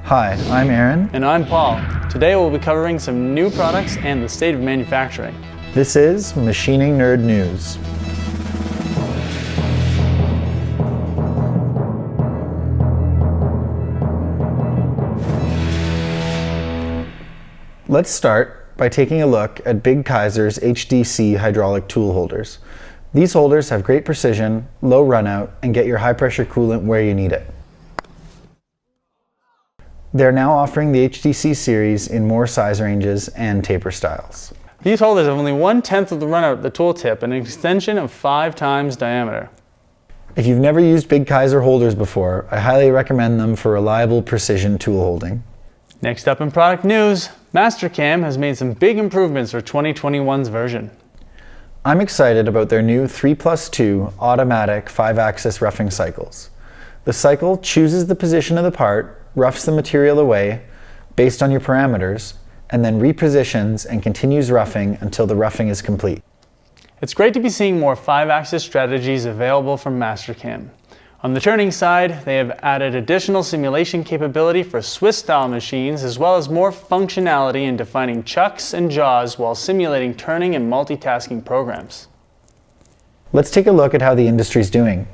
Hi, I'm Aaron. And I'm Paul. Today we'll be covering some new products and the state of manufacturing. This is Machining Nerd News. Let's start by taking a look at Big Kaiser's HDC hydraulic tool holders. These holders have great precision, low runout, and get your high pressure coolant where you need it. They're now offering the HDC series in more size ranges and taper styles. These holders have only 1/10 of the runout at the tool tip and an extension of 5 times diameter. If you've never used Big Kaiser holders before, I highly recommend them for reliable precision tool holding. Next up in product news, Mastercam has made some big improvements for 2021's version. I'm excited about their new 3+2 automatic 5-axis roughing cycles. The cycle chooses the position of the part, roughs the material away based on your parameters, and then repositions and continues roughing until the roughing is complete. It's great to be seeing more 5-axis strategies available from Mastercam. On the turning side, they have added additional simulation capability for Swiss-style machines, as well as more functionality in defining chucks and jaws while simulating turning and multitasking programs. Let's take a look at how the industry's doing.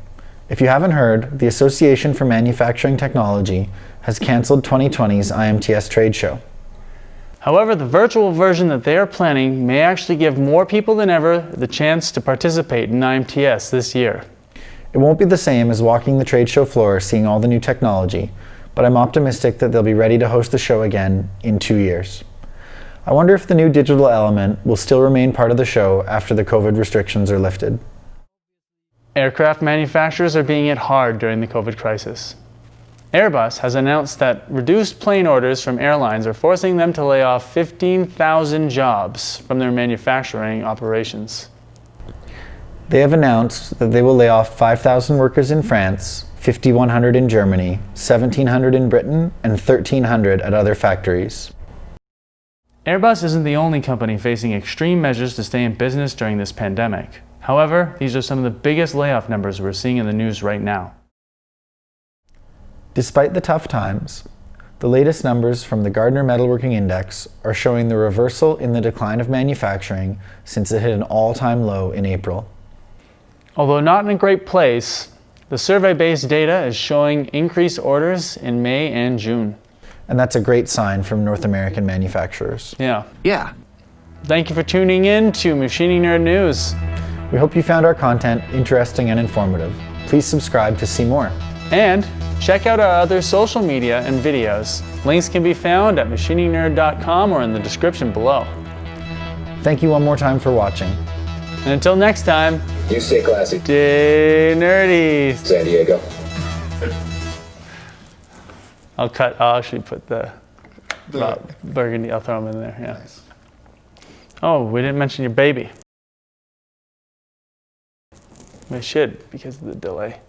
If you haven't heard, the Association for Manufacturing Technology has canceled 2020's IMTS trade show. However, the virtual version that they are planning may actually give more people than ever the chance to participate in IMTS this year. It won't be the same as walking the trade show floor seeing all the new technology, but I'm optimistic that they'll be ready to host the show again in 2 years. I wonder if the new digital element will still remain part of the show after the COVID restrictions are lifted. Aircraft manufacturers are being hit hard during the COVID crisis. Airbus has announced that reduced plane orders from airlines are forcing them to lay off 15,000 jobs from their manufacturing operations. They have announced that they will lay off 5,000 workers in France, 5,100 in Germany, 1,700 in Britain, and 1,300 at other factories. Airbus isn't the only company facing extreme measures to stay in business during this pandemic. However, these are some of the biggest layoff numbers we're seeing in the news right now. Despite the tough times, the latest numbers from the Gardner Metalworking Index are showing the reversal in the decline of manufacturing since it hit an all-time low in April. Although not in a great place, the survey-based data is showing increased orders in May and June. And that's a great sign from North American manufacturers. Yeah. Thank you for tuning in to Machining Nerd News. We hope you found our content interesting and informative. Please subscribe to see more. And check out our other social media and videos. Links can be found at machiningnerd.com or in the description below. Thank you one more time for watching. And until next time, you stay classy. Stay nerdy. San Diego. I'll actually put the burgundy, I'll throw them in there, yeah. Nice. Oh, we didn't mention your baby. We should, because of the delay.